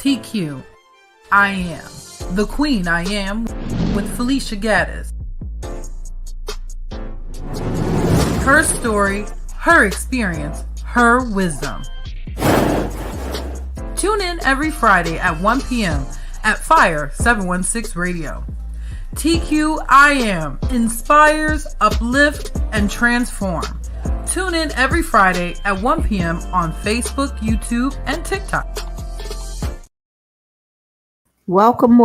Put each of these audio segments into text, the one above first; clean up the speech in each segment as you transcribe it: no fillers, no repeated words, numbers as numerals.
T.Q.I.AM, the Queen I Am with Felicia Gaddis. Her story, her experience, her wisdom. Tune in every Friday at 1 p.m. at Fire 716 Radio. T.Q.I.AM inspires, uplifts, and transform. Tune in every Friday at 1 p.m. on Facebook, YouTube, and TikTok. Welcome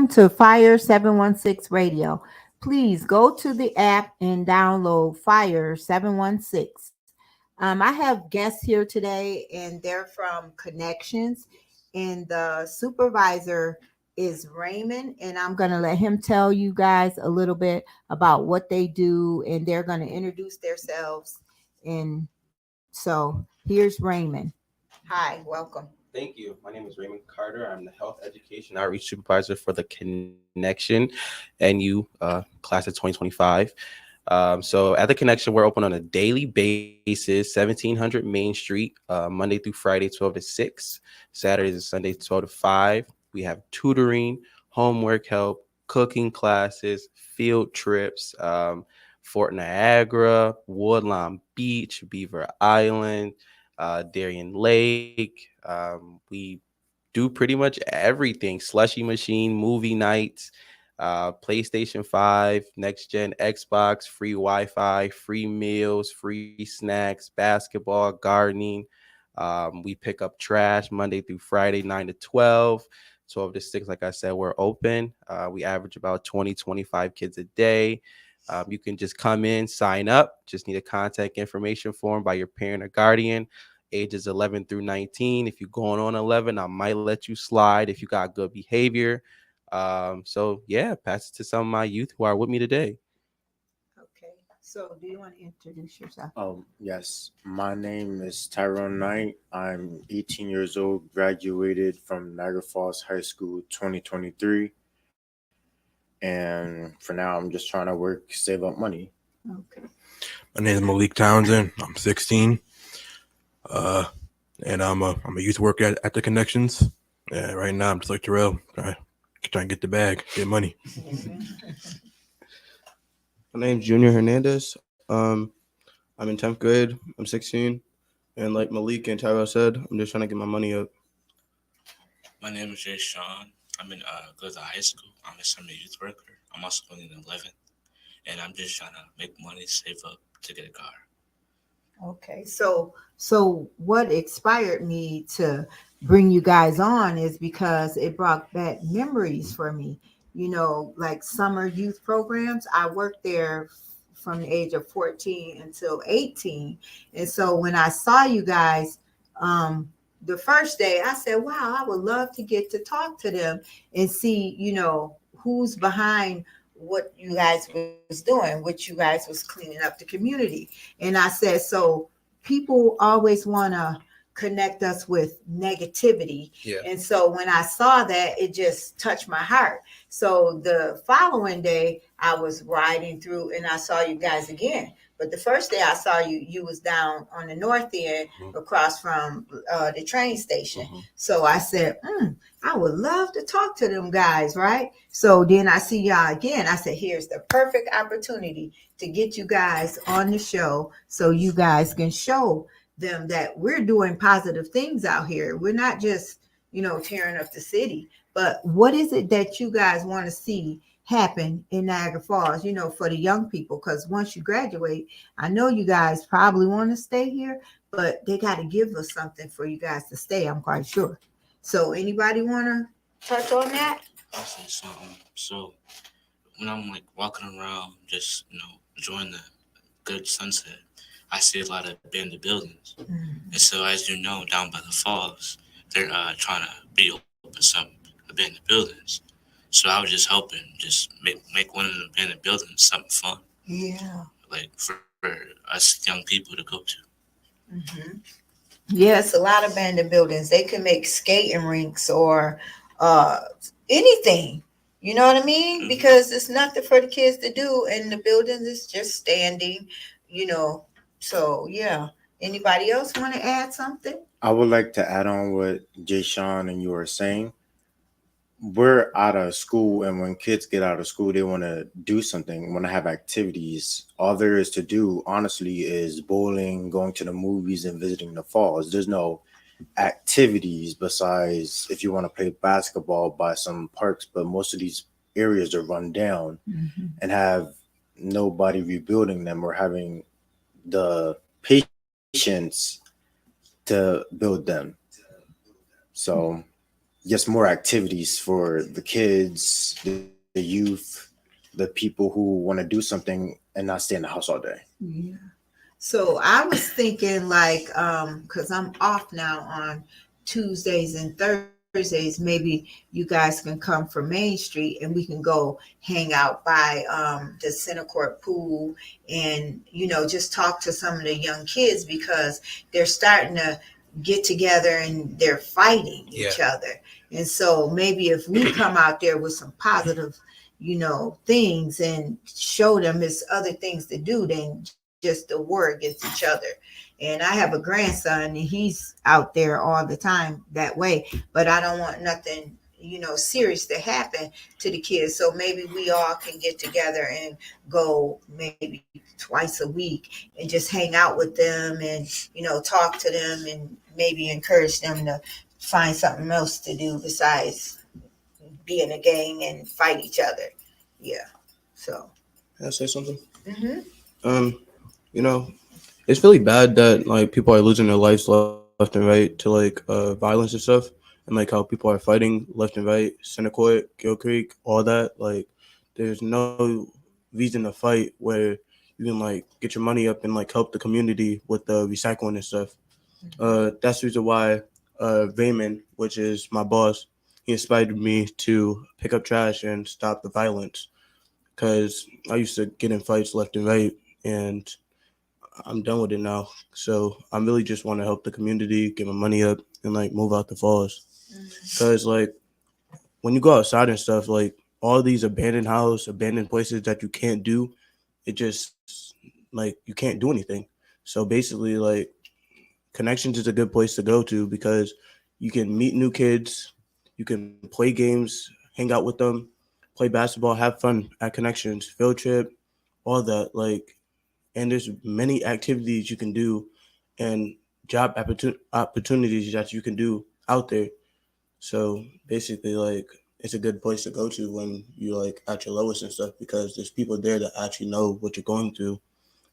to Fire 716 Radio. Please go to the app and download Fire 716. I have guests here today, and they're from Connections, and the supervisor is Raymond, and I'm going to let him tell you guys a little bit about what they do, and they're going to introduce themselves. And so here's Raymond. Hi, welcome. Thank you. My name is Raymond Carter. I'm the Health Education Outreach Supervisor for the Connection NU class of 2025. So at the Connection, we're open on a daily basis, 1700 Main Street, Monday through Friday, 12 to 6, Saturdays and Sundays, 12 to 5. We have tutoring, homework help, cooking classes, field trips, Fort Niagara, Woodlawn Beach, Beaver Island, Darien Lake. We do pretty much everything: slushy machine, movie nights, PlayStation 5, next gen Xbox, free Wi-Fi, free meals, free snacks, basketball, gardening. We pick up trash Monday through Friday, 9 to 12 to 6. Like I said, we're open. We average about 25 kids a day. You can just come in, sign up. Just need a contact information form by your parent or guardian, ages 11 through 19. If you're going on 11, I might let you slide if you got good behavior. So yeah, pass it to some of my youth who are with me today. Okay, so do you want to introduce yourself? Yes, my name is Tyrone Knight. I'm 18 years old, graduated from Niagara Falls High School 2023. And for now, I'm just trying to work, save up money. Okay. My name is Malik Townsend. I'm 16. And I'm a youth worker at the Connections. Yeah, right now I'm just like Terrell, trying to get the bag, get money. My name's Junior Hernandez. I'm in 10th grade. I'm 16. And like Malik and Tyrell said, I'm just trying to get my money up. My name is Jay Sean. I'm in go to high school. I'm a summer youth worker. I'm also going in 11th. And I'm just trying to make money, save up to get a car. Okay, so what inspired me to bring you guys on is because it brought back memories for me. You know, like summer youth programs. I worked there from the age of 14 until 18. And so when I saw you guys the first day, I said, wow, I would love to get to talk to them and see, you know, who's behind what you guys was doing, what you guys was cleaning up the community. And I said, so people always want to connect us with negativity. Yeah. And so when I saw that, it just touched my heart. So the following day I was riding through and I saw you guys again. But the first day I saw you, you was down on the north end across from the train station. So I said, I would love to talk to them guys, right? So then I see y'all again. I said, here's the perfect opportunity to get you guys on the show so you guys can show them that we're doing positive things out here. We're not just, you know, tearing up the city, but what is it that you guys want to see happen in Niagara Falls, you know, for the young people? Because once you graduate, I know you guys probably want to stay here, but they got to give us something for you guys to stay, I'm quite sure. So anybody want to touch on that? I'll say something. So when I'm like walking around, just, you know, enjoying the good sunset, I see a lot of abandoned buildings. And so, as you know, down by the falls, they're trying to reopen some abandoned buildings. So I was just hoping, just make one of the abandoned buildings something fun. Yeah. Like for us young people to go to. Yes, a lot of abandoned buildings. They can make skating rinks or anything. You know what I mean? Because it's nothing for the kids to do, and the buildings is just standing, you know. So yeah. Anybody else want to add something? I would like to add on what Jay Sean and you were saying. We're out of school, and when kids get out of school, they want to do something, want to have activities. All there is to do, honestly, is bowling, going to the movies, and visiting the falls. There's no activities besides if you want to play basketball by some parks, but most of these areas are run down Mhm. and have nobody rebuilding them or having the patience to build them. So, just more activities for the kids, the youth, the people who want to do something and not stay in the house all day. Yeah. So I was thinking like, because I'm off now on Tuesdays and Thursdays, maybe you guys can come from Main Street and we can go hang out by the center court pool and, just talk to some of the young kids because they're starting to get together and they're fighting each other. And so maybe if we come out there with some positive, things and show them it's other things to do than just the war against each other. And I have a grandson and he's out there all the time that way, but I don't want nothing, serious to happen to the kids. So maybe we all can get together and go maybe twice a week and just hang out with them and, talk to them and maybe encourage them to find something else to do besides be in a gang and fight each other. Yeah. So. Can I say something? Mm-hmm. You know, it's really bad that like people are losing their lives left and right to like violence and stuff, and like how people are fighting left and right, Center Court, Gill Creek, all that. Like, there's no reason to fight where you can like get your money up and like help the community with the recycling and stuff. That's the reason why Raymond, which is my boss, he inspired me to pick up trash and stop the violence because I used to get in fights left and right, and I'm done with it now. So I really just want to help the community, get my money up, and like move out the falls. Because like when you go outside and stuff, like all these abandoned house, abandoned places that you can't do, it just like you can't do anything. So basically, like Connections is a good place to go to because you can meet new kids, you can play games, hang out with them, play basketball, have fun at Connections, field trip, all that. Like, and there's many activities you can do and job opportunities that you can do out there. So basically, like it's a good place to go to when you're like at your lowest and stuff because there's people there that actually know what you're going through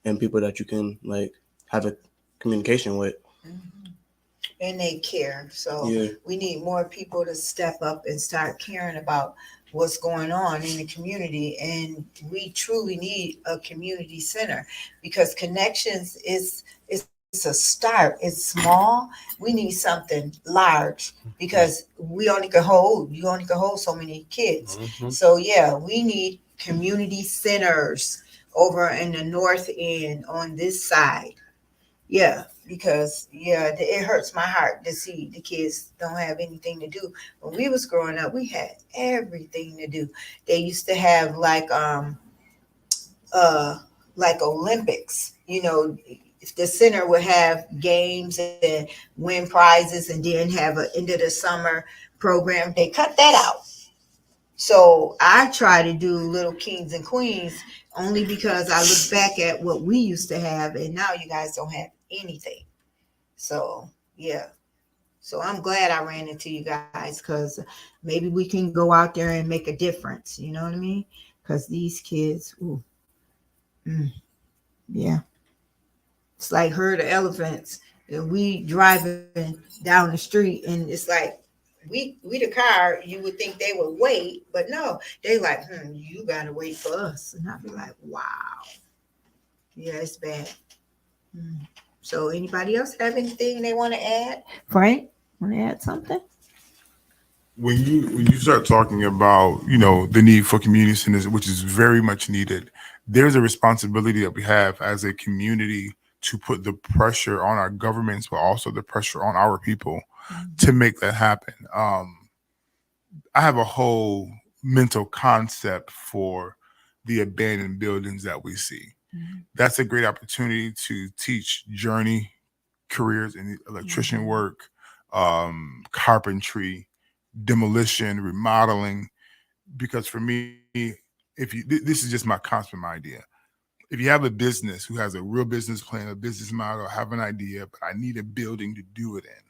and people that you can like have a communication with. Mhm. And they care. So Yeah. we need more people to step up and start caring about what's going on in the community. And we truly need a community center because connections is it's a start. It's small. We need something large because you only can hold so many kids. Mhm. So yeah, we need community centers over in the north end on this side. Yeah, because it hurts my heart to see the kids don't have anything to do. When we was growing up, we had everything to do. They used to have uh like Olympics. If the center would have games and win prizes and then have an end of the summer program. They cut that out. So I try to do Little Kings and Queens only because I look back at what we used to have and now you guys don't have anything. So yeah. So I'm glad I ran into you guys because maybe we can go out there and make a difference. You know what I mean? Because these kids, ooh, mm, yeah, it's like herd of elephants. And we driving down the street, and it's like we the car. You would think they would wait, but no, they like, you gotta wait for us. And I'd be like, wow, yeah, it's bad. Hmm. So anybody else have anything they want to add? Frank, want to add something? When you start talking about the need for community centers, which is very much needed, there's a responsibility that we have as a community to put the pressure on our governments, but also the pressure on our people to make that happen. I have a whole mental concept for the abandoned buildings that we see. Mhm. That's a great opportunity to teach journey careers in electrician work, carpentry, demolition, remodeling. Because for me, if you this is just my constant idea. If you have a business who has a real business plan, a business model, have an idea, but I need a building to do it in,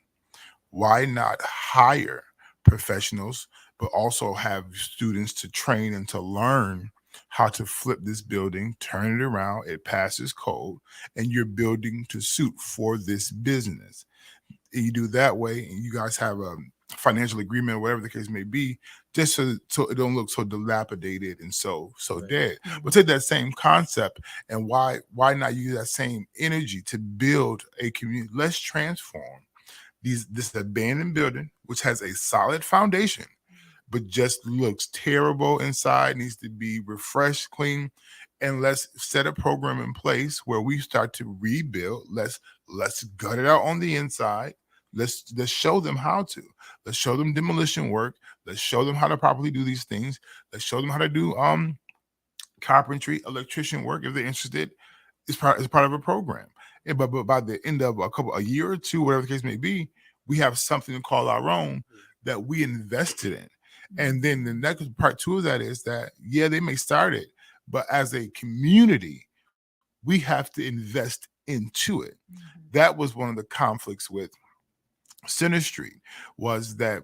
why not hire professionals, but also have students to train and to learn how to flip this building, turn it around, it passes code, and you're building to suit for this business. And you do that way, and you guys have a financial agreement, or whatever the case may be, just so it don't look so dilapidated and so dead. But take that same concept, and why not use that same energy to build a community? Let's transform this abandoned building, which has a solid foundation, but just looks terrible inside, needs to be refreshed, clean, and let's set a program in place where we start to rebuild. Let's gut it out on the inside. Let's show them how to. Let's show them demolition work. Let's show them how to properly do these things. Let's show them how to do carpentry, electrician work if they're interested. It's part of a program. But by the end of a year or two, whatever the case may be, we have something to call our own that we invested in. And then the next part two of that is that, yeah, they may start it, but as a community, we have to invest into it. That was one of the conflicts with Center Street, was that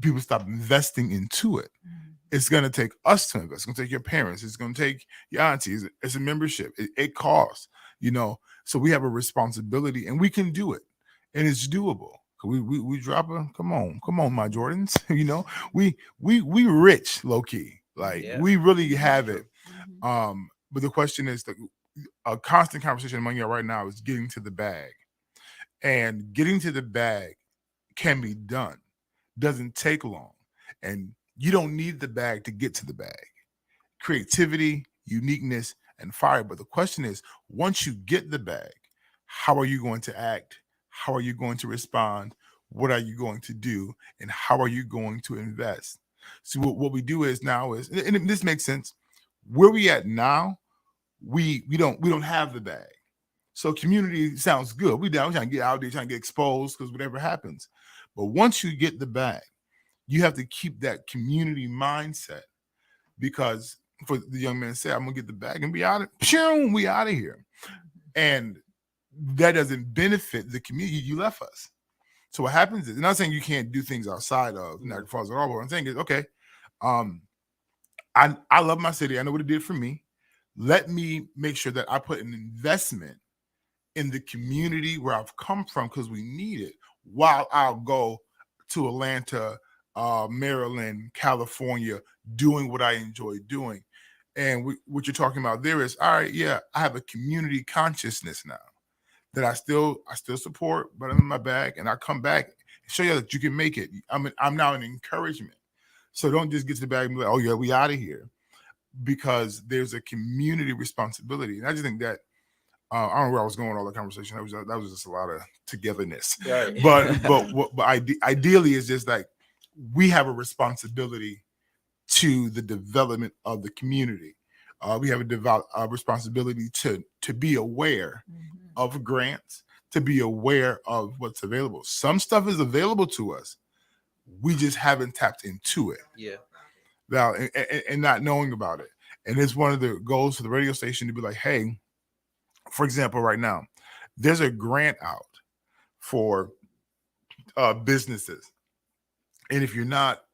people stopped investing into it. It's going to take us to invest. It's going to take your parents. It's going to take your aunties. It's a membership. It costs, So we have a responsibility, and we can do it, and it's doable. We drop a come on, my Jordans. We rich low key, we really have it. But the question is, a constant conversation among y'all right now is getting to the bag, and getting to the bag can be done. Doesn't take long, and you don't need the bag to get to the bag. Creativity, uniqueness, and fire. But the question is, once you get the bag, how are you going to act? How are you going to respond? What are you going to do? And how are you going to invest? So what we do is now is, and this makes sense, where we at now, we don't have the bag. So community sounds good. We're trying to get out there, trying to get exposed, because whatever happens. But once you get the bag, you have to keep that community mindset, because for the young man said, I'm gonna get the bag and be out of here. And that doesn't benefit the community. You left us. So what happens is, I'm not saying you can't do things outside of Niagara Falls at all, but what I'm saying is, okay, I love my city. I know what it did for me. Let me make sure that I put an investment in the community where I've come from, because we need it, while I'll go to Atlanta, Maryland, California, doing what I enjoy doing. And what you're talking about there is, all right, yeah, I have a community consciousness now that I still support, but I'm in my bag, and I come back and show you that you can make it. I'm now an encouragement. So don't just get to the bag and be like, oh yeah, we out of here, because there's a community responsibility. And I just think that I don't know where I was going with all the conversation. That was just a lot of togetherness. Right. But ideally, it's just like we have a responsibility to the development of the community. We have a responsibility to be aware of grants, to be aware of what's available. Some stuff is available to us. We just haven't tapped into it. Yeah. Now, and not knowing about it. And it's one of the goals for the radio station to be like, hey, for example, right now, there's a grant out for businesses. And if you're not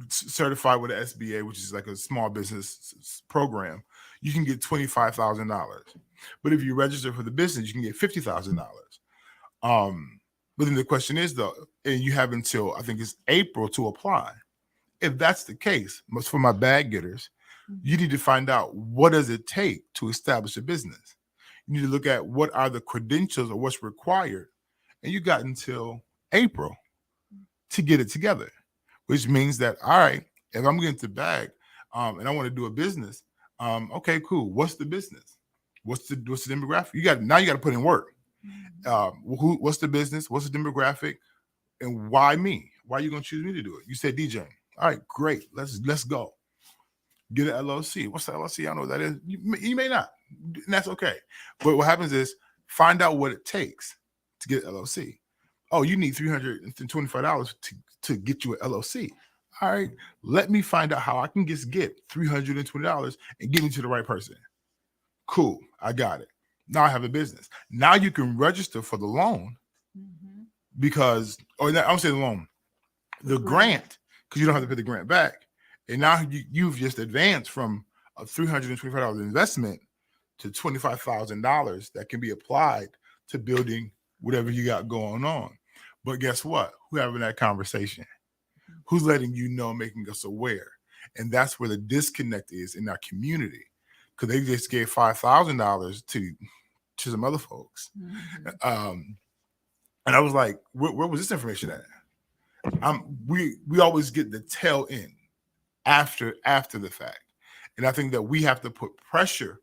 certified with the SBA, which is like a small business program, you can get $25,000. But if you register for the business, you can get $50,000. But then the question is, though, and you have until, I think it's April, to apply. If that's the case, for my bag getters, you need to find out, what does it take to establish a business? You need to look at what are the credentials or what's required. And you got until April to get it together, which means that, all right, if I'm getting to bag and I want to do a business, okay, cool. What's the business? What's the demographic? You got to put in work. What's the business? What's the demographic? And why me? Why are you going to choose me to do it? You said DJ. All right, great. Let's go. Get an LLC. What's the LLC? I don't know what that is. You may not, and that's okay. But what happens is, find out what it takes to get LLC. Oh, you need $325 to get you an LLC. All right, let me find out how I can just get $320 and get me to the right person. Cool, I got it. Now I have a business. Now you can register for the loan because, or I'm saying the loan, the grant, because you don't have to pay the grant back. And now you've just advanced from a $325 investment to $25,000 that can be applied to building whatever you got going on. But guess what? Who's having that conversation? Who's letting you know, making us aware? And that's where the disconnect is in our community, because they just gave $5,000 to some other folks. And I was like, where was this information at? We always get the tail end after the fact. And I think that we have to put pressure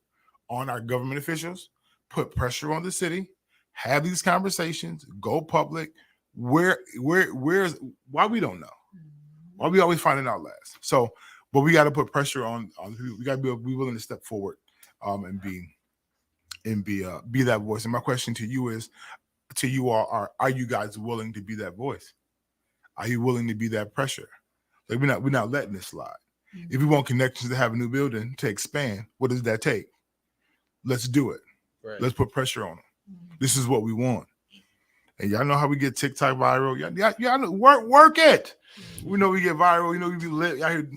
on our government officials, put pressure on the city, have these conversations, go public. Where's why we don't know? Why we always finding out last? So, but we got to put pressure on we got to be willing to step forward and be that voice. And my question to you is, to you all, are you guys willing to be that voice? Are you willing to be that pressure? Like we're not letting this slide. If we want connections to have a new building to expand, what does that take? Let's do it. Right. Let's put pressure on them. This is what we want. And y'all know how we get TikTok viral. Y'all know, work it. We know we get viral. You know, we be lit. Y'all hear,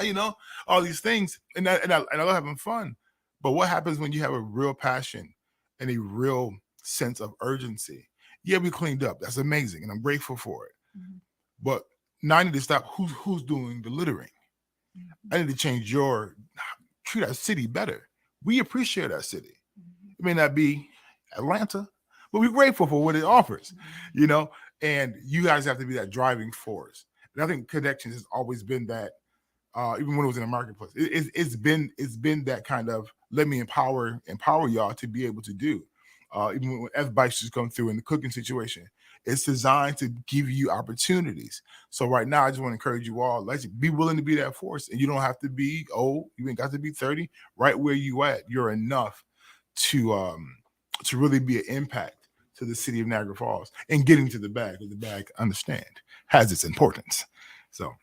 you know, all these things. And I love having fun. But what happens when you have a real passion and a real sense of urgency? Yeah, we cleaned up. That's amazing. And I'm grateful for it. But now I need to stop who's doing the littering. I need to change treat our city better. We appreciate our city. It may not be Atlanta, but we're grateful for what it offers, you know, and you guys have to be that driving force. And I think Connections has always been that, even when it was in the marketplace, it's been that kind of, let me empower y'all to be able to do. Even when F-Bikes just come through in the cooking situation, it's designed to give you opportunities. So right now, I just want to encourage you all, let's be willing to be that force. And you don't have to be old. You ain't got to be 30. Right where you at, you're enough to really be an impact to the city of Niagara Falls and getting to the bag. Because the bag, understand, has its importance. So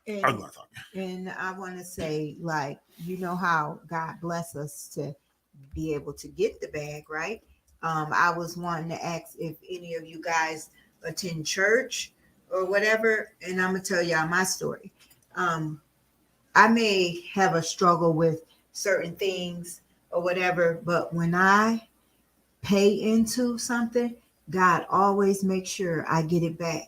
I'm not talking. And I want to say, like, you know how God bless us to be able to get the bag, right? I was wanting to ask if any of you guys attend church or whatever, and I'm gonna tell y'all my story. I may have a struggle with certain things or whatever, but when I pay into something, God always makes sure I get it back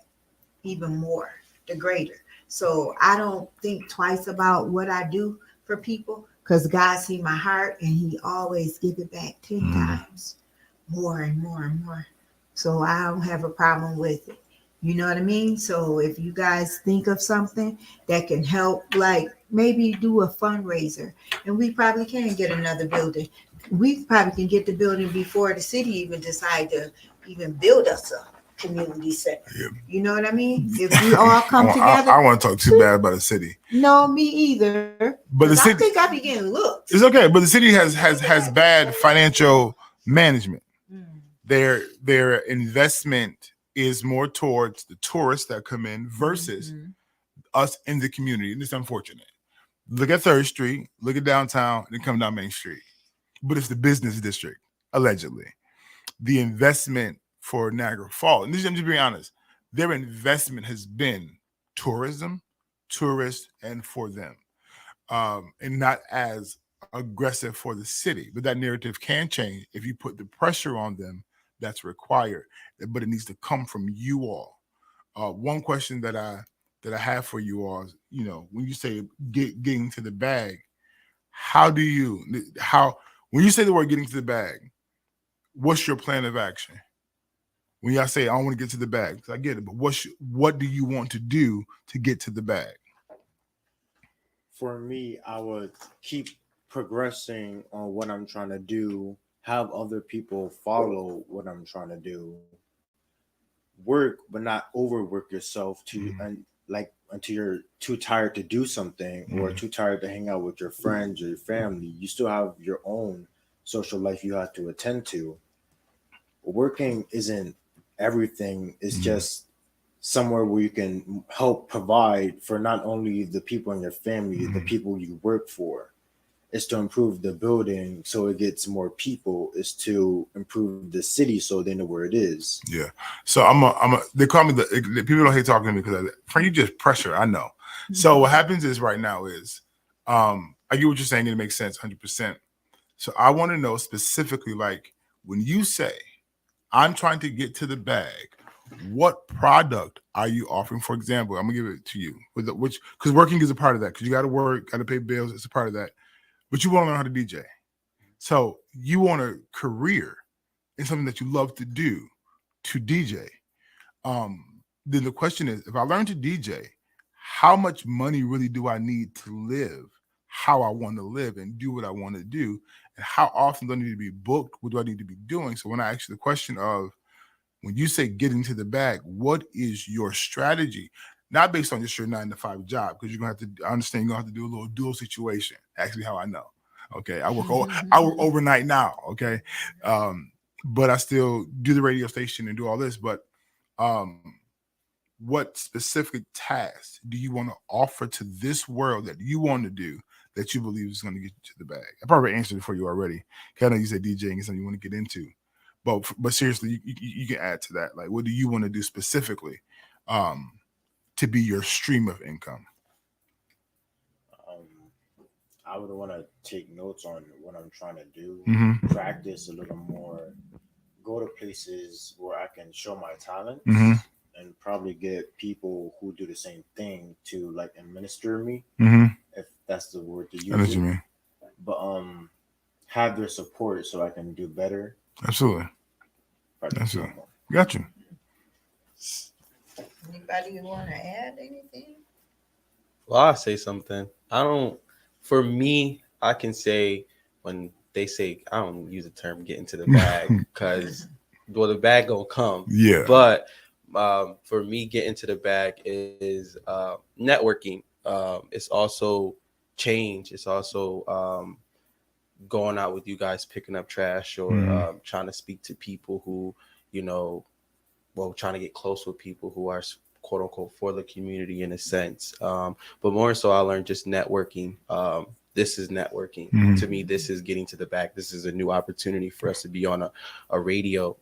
even more, the greater. So I don't think twice about what I do for people, because God see my heart and he always give it back 10 times more and more and more. So I don't have a problem with it. You know what I mean? So if you guys think of something that can help, like maybe do a fundraiser, and we probably can get another building. We probably can get the building before the city even decide to even build us a community center. Yeah. You know what I mean? If we all come together. I want to talk too bad about the city. No, me either. But the city, I think I be getting looked. It's okay, but the city has bad financial management. Their investment is more towards the tourists that come in versus us in the community. And it's unfortunate. Look at 3rd Street, look at downtown, and then come down Main Street. But it's the business district, allegedly. The investment for Niagara Falls, and I'm just being honest, their investment has been tourism, tourists, and for them. And not as aggressive for the city. But that narrative can change if you put the pressure on them that's required. But it needs to come from you all. One question that I have for you all is, you know, when you say getting to the bag, when you say the word getting to the bag, what's your plan of action? When y'all say, I want to get to the bag, I get it, but what do you want to do to get to the bag? For me, I would keep progressing on what I'm trying to do, have other people follow what I'm trying to do, work, but not overwork yourself until you're too tired to do something or too tired to hang out with your friends or your family. You still have your own social life you have to attend to. working isn't everything. It's Mhm. just somewhere where you can help provide for not only the people in your family, the Mhm. people you work for. Is to improve the building so it gets more people. Is to improve the city so they know where it is. Yeah. So they call me the people don't hate talking to me because friend, you just pressure. I know. So what happens is right now is, I get what you're saying and it makes sense 100%. So I want to know specifically, like when you say I'm trying to get to the bag, what product are you offering? For example, I'm gonna give it to you with which because working is a part of that because you got to work, got to pay bills. It's a part of that. But you want to learn how to DJ. So you want a career in something that you love to do to DJ. Then the question is, if I learn to DJ, how much money really do I need to live how I want to live and do what I want to do? And how often do I need to be booked? What do I need to be doing? So when I ask you the question of when you say get into the bag, what is your strategy? Not based on just your 9 to 5 job, because you're gonna have to understand you're gonna have to do a little dual situation. Actually, how I know. Okay. I work overnight now. Okay. But I still do the radio station and do all this. But um what specific tasks do you want to offer to this world that you want to do that you believe is going to get you to the bag? I probably answered it for you already. I know you said DJing is something you want to get into, but seriously, you can add to that. Like, what do you want to do specifically to be your stream of income? Um, I would want to take notes on what I'm trying to do, Mm-hmm. practice a little more, go to places where I can show my talents, Mm-hmm. and probably get people who do the same thing to like administer me, Mm-hmm. if that's the word to I know what use you it. mean. But have their support so I can do better. Absolutely. Probably Absolutely. more. Got you. Anybody want to add anything? Well, I'll say something. For me, I can say when they say, I don't use the term get into the bag because, well, the bag gonna come. Yeah. But for me, get into the bag is networking. It's also change. It's also going out with you guys, picking up trash or trying to speak to people who, trying to get close with people who are quote unquote for the community in a sense. But more so, I learned just networking. This is networking. To me. This is getting to the back. This is a new opportunity for us to be on a radio,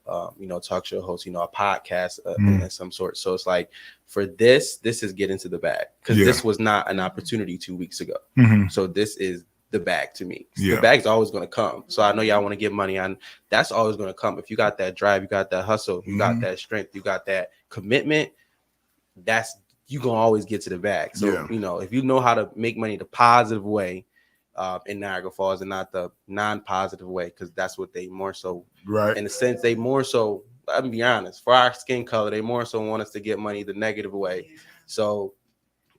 talk show host, a podcast of some sort. So it's like for this is getting to the bag because this was not an opportunity 2 weeks ago. So this is the bag to me. The bag's always going to come. So I know y'all want to get money on. That's always going to come. If you got that drive, you got that hustle, you got that strength, you got that commitment, that's you gonna always get to the bag. So if you know how to make money the positive way in Niagara Falls and not the non-positive way, because that's what they more so in a sense they more so, let me be honest, for our skin color, they more so want us to get money the negative way. So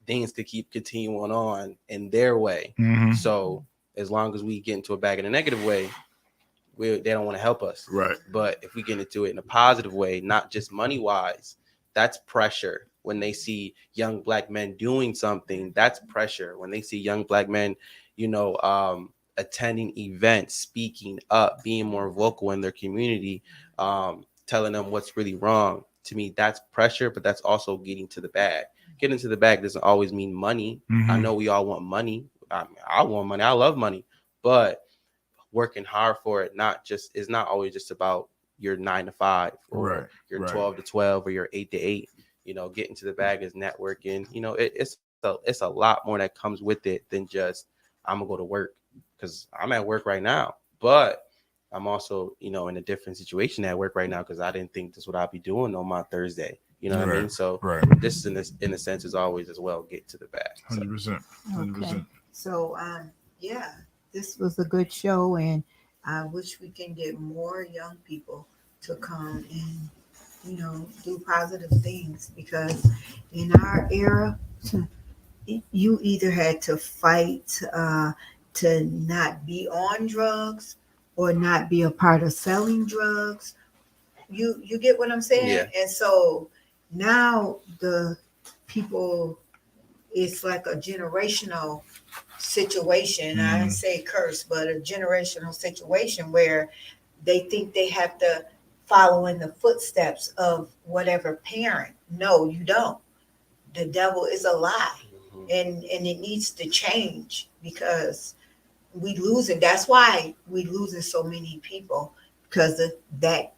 things could keep continuing on in their way. So as long as we get into a bag in a negative way, they don't want to help us. Right. But if we get into it in a positive way, not just money wise, that's pressure. When they see young black men doing something, that's pressure. When they see young black men, attending events, speaking up, being more vocal in their community, telling them what's really wrong. To me, that's pressure, but that's also getting to the bag. Getting to the bag doesn't always mean money. I know we all want money. I want money. I love money, but working hard for it is not always just about your 9 to 5 or your 12 to 12 or your 8 to 8. Getting to the bag is networking. It's a lot more that comes with it than just I'm gonna go to work, because I'm at work right now, but I'm also in a different situation at work right now because I didn't think this is what I'd be doing on my Thursday. You know what I mean? So this in a sense is always as well get to the bag. 100%. 100%. Okay. So this was a good show, and I wish we can get more young people to come and do positive things, because in our era, you either had to fight to not be on drugs or not be a part of selling drugs. You get what I'm saying? Yeah. And so now the people, it's like a generational situation. I didn't say curse, but a generational situation where they think they have to following the footsteps of whatever parent. No, you don't. The devil is a lie, and it needs to change because we losing. That's why we losing so many people because of that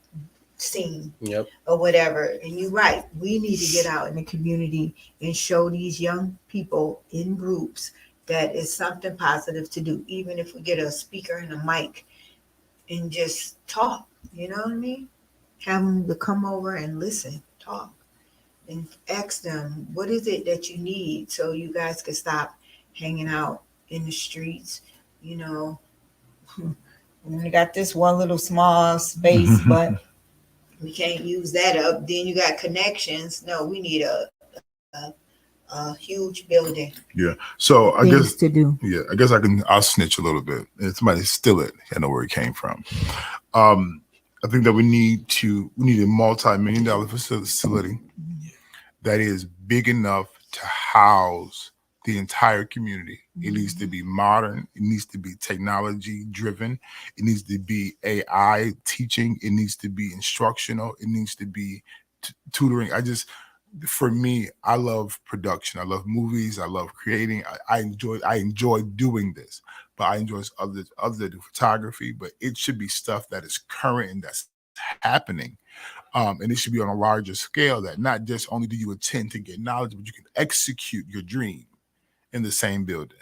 scene. Yep. Or whatever. And you're right. We need to get out in the community and show these young people in groups that it's something positive to do, even if we get a speaker and a mic and just talk. You know what I mean? Have them to come over and listen, talk, and ask them, what is it that you need so you guys can stop hanging out in the streets? You know, we got this one little small space, but we can't use that up. Then you got connections. No, we need a huge building. Yeah. So I Things guess to do. Yeah, I guess I'll snitch a little bit. And somebody steal it. I know where it came from. I think that we need a multi-million-dollar facility that is big enough to house the entire community. It needs to be modern. It needs to be technology driven. It needs to be AI teaching. It needs to be instructional. It needs to be tutoring. For me, I love production. I love movies. I love creating. I enjoy doing this, but I enjoy other do photography. But it should be stuff that is current and that's happening. And it should be on a larger scale, that not just only do you attend to get knowledge, but you can execute your dream in the same building.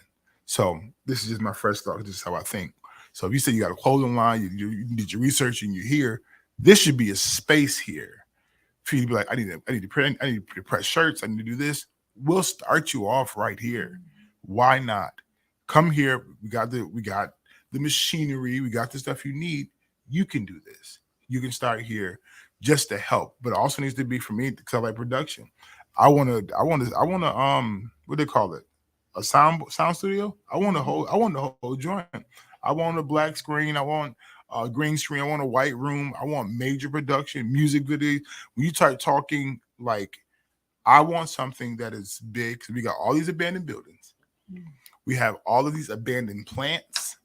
So this is just my first thought. This is how I think. So if you say you got a clothing line, you did your research and you're here, this should be a space here for you to be like, I need to print, I need to press shirts, I need to do this. We'll start you off right here. Why not? Come here. We got the machinery, we got the stuff you need. You can do this. You can start here just to help. But it also needs to be for me because I like production. I wanna what do they call it? A sound studio. I want the whole joint. I want a black screen. I want a green screen. I want a white room. I want major production, music videos. When you start talking, like, I want something that is big because we got all these abandoned buildings. We have all of these abandoned plants.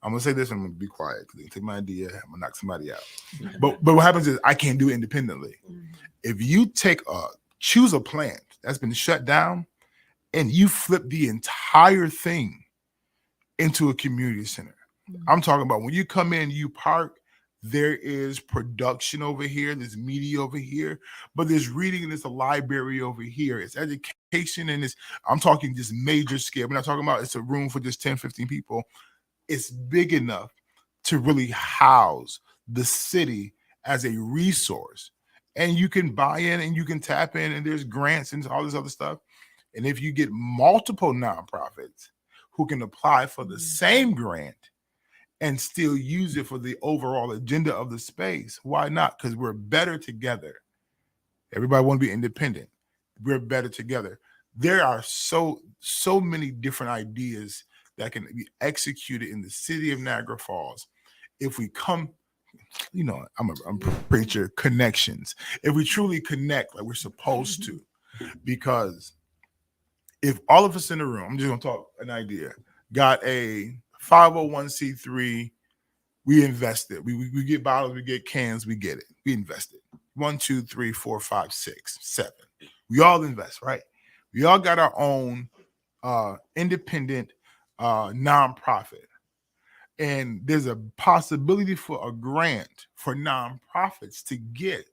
I'm gonna say this. I'm gonna be quiet because they take my idea. I'm gonna knock somebody out. But what happens is I can't do it independently. If you choose a plant that's been shut down and you flip the entire thing into a community center. I'm talking about when you come in, you park, there is production over here, there's media over here, but there's reading and there's a library over here. It's education and I'm talking just major scale. We're not talking about it's a room for just 10, 15 people. It's big enough to really house the city as a resource. And you can buy in and you can tap in and there's grants and all this other stuff. And if you get multiple nonprofits who can apply for the same grant and still use it for the overall agenda of the space, why not? Because we're better together. Everybody want to be independent. We're better together. There are so many different ideas that can be executed in the city of Niagara Falls. If we come, I'm a preacher, connections. If we truly connect like we're supposed to, because if all of us in the room, I'm just gonna talk an idea, got a 501c3, we invest it. We get bottles, we get cans, we get it. We invest it. 1, 2, 3, 4, 5, 6, 7. We all invest, right? We all got our own independent nonprofit. And there's a possibility for a grant for nonprofits to get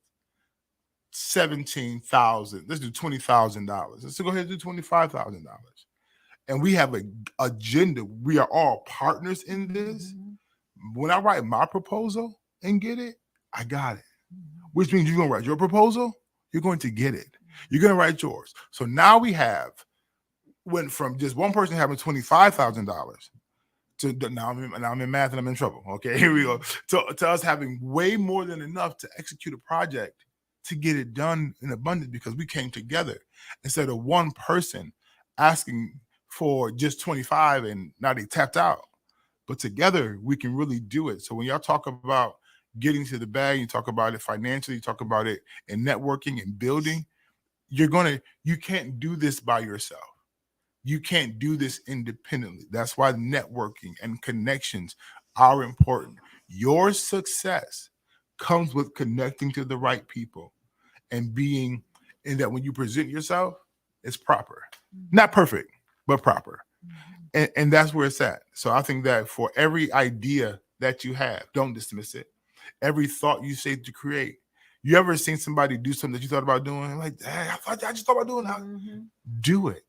$17,000. Let's do $20,000. Let's go ahead and do $25,000. And we have an agenda. We are all partners in this. When I write my proposal and get it, I got it. Which means you're going to write your proposal, you're going to get it. You're going to write yours. So now we went from just one person having $25,000 to now I'm in math and I'm in trouble. Okay, here we go. To us having way more than enough to execute a project to get it done in abundance because we came together instead of one person asking for just 25 and now they tapped out. But together we can really do it. So when y'all talk about getting to the bag, you talk about it financially, you talk about it in networking and building, you can't do this by yourself. You can't do this independently. That's why networking and connections are important. Your success comes with connecting to the right people and being, and that when you present yourself, it's proper. Not perfect, but proper. And that's where it's at. So I think that for every idea that you have, don't dismiss it. Every thought you say to create. You ever seen somebody do something that you thought about doing? Like, hey, I just thought about doing that. Do it.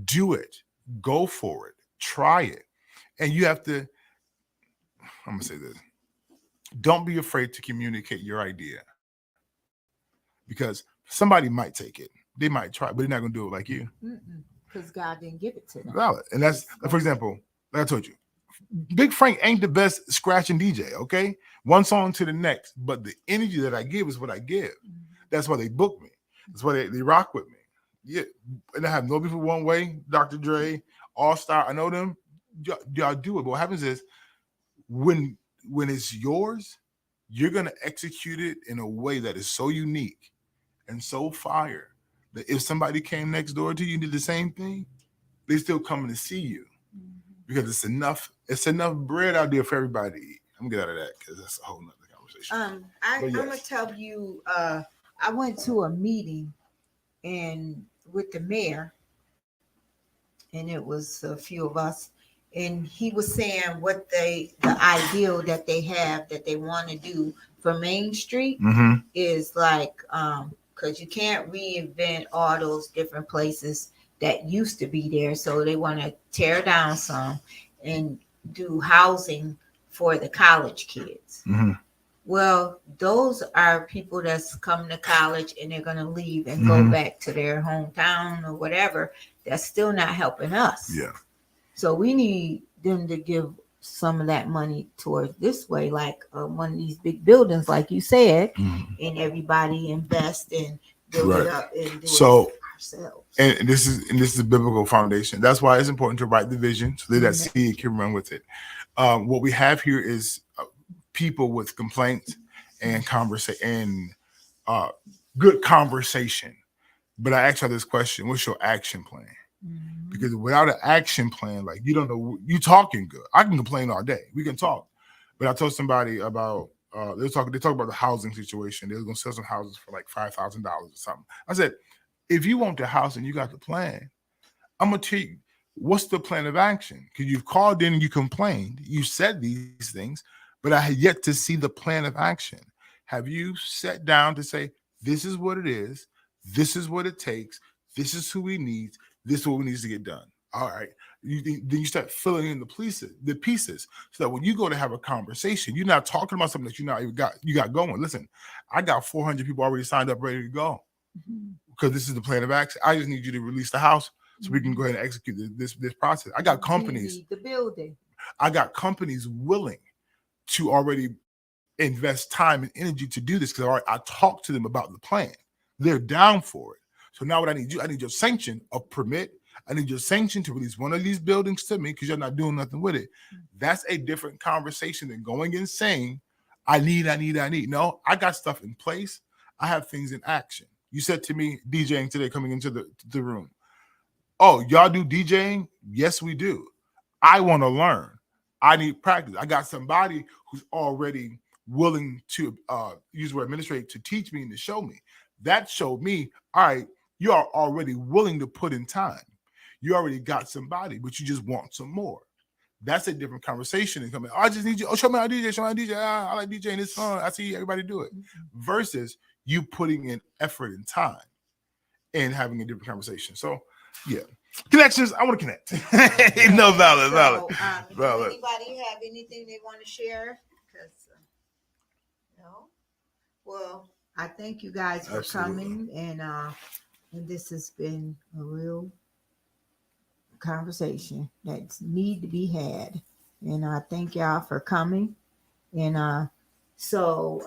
Do it. Go for it. Try it. And you have to, I'm going to say this. Don't be afraid to communicate your idea. Because somebody might take it. They might try, but they're not going to do it like you. Because God didn't give it to them. Valid. And that's, for example, like I told you, Big Frank ain't the best scratching DJ, okay? One song to the next, but the energy that I give is what I give. That's why they book me. That's why they rock with me. Yeah, and I have no beef with One Way, Dr. Dre, All Star. I know them. Y'all do it. But what happens is when it's yours, you're gonna execute it in a way that is so unique and so fire that if somebody came next door to you and did the same thing, they still coming to see you. Because it's enough bread out there for everybody to eat. I'm gonna get out of that because that's a whole nother conversation. I'm gonna tell you, I went to a meeting and with the mayor, and it was a few of us, and he was saying what the ideal that they have that they want to do for Main Street is like, because you can't reinvent all those different places that used to be there. So they want to tear down some and do housing for the college kids. Well, those are people that's coming to college and they're going to leave and go back to their hometown or whatever. That's still not helping us. Yeah. So we need them to give some of that money towards this way, like one of these big buildings, like you said, and everybody invest and build it up and do it ourselves. And this is a biblical foundation. That's why it's important to write the vision so that seed can run with it. What we have here is people with complaints and conversation and good conversation. But I asked her this question: what's your action plan? Because without an action plan, like you don't know, you talking good. I can complain all day. We can talk. But I told somebody about they talk about the housing situation. They were gonna sell some houses for like $5,000 or something. I said, if you want the house and you got the plan, I'm gonna tell you what's the plan of action. Because you've called in and you complained, you said these things, but I had yet to see the plan of action. Have you sat down to say, this is what it is, this is what it takes, this is who we need, this is what needs to get done. All right. Then you start filling in the pieces so that when you go to have a conversation, you're not talking about something that you got going. Listen, I got 400 people already signed up, ready to go. Because this is the plan of action. I just need you to release the house so we can go ahead and execute this process. I got companies. The building. I got companies willing to already invest time and energy to do this because I talked to them about the plan. They're down for it. So now what I need your sanction of permit. I need your sanction to release one of these buildings to me because you're not doing nothing with it. That's a different conversation than going and saying, I need. No, I got stuff in place. I have things in action. You said to me, DJing today, coming into the room, oh, y'all do DJing? Yes, we do. I want to learn. I need practice. I got somebody who's already willing to use the word administrate to teach me and to show me. That showed me, all right, you are already willing to put in time. You already got somebody, but you just want some more. That's a different conversation than coming, I just need you. Oh, show me how to DJ. Show me how to DJ. I like DJing. It's fun. I see everybody do it. Versus you putting in effort and time and having a different conversation. So, yeah. Connections, I want to connect. No, valid. Anybody have anything they want to share? No? Well, I thank you guys for coming. And this has been a real conversation that need to be had. And I thank y'all for coming. And so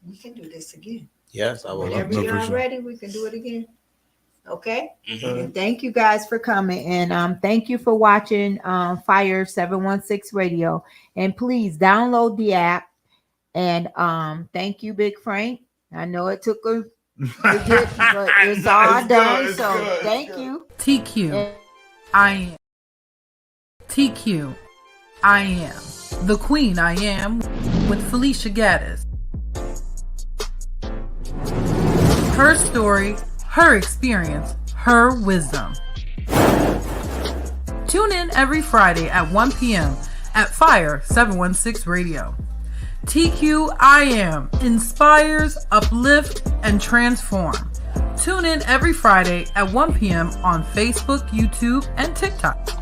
we can do this again. Yes, I will. Whenever you're ready, we can do it again. Okay. And thank you guys for coming. And thank you for watching Fire 716 Radio. And please download the app. And thank you, Big Frank. I know it took a get, but it's all done. So thank you. T.Q.I.AM. T.Q.I.AM. The T.Q.I.AM with Felicia Gaddis. Her story, her experience, her wisdom. Tune in every Friday at 1 p.m. at Fire 716 Radio. T.Q.I.AM inspires, uplifts, and transform. Tune in every Friday at 1 p.m. on Facebook, YouTube, and TikTok.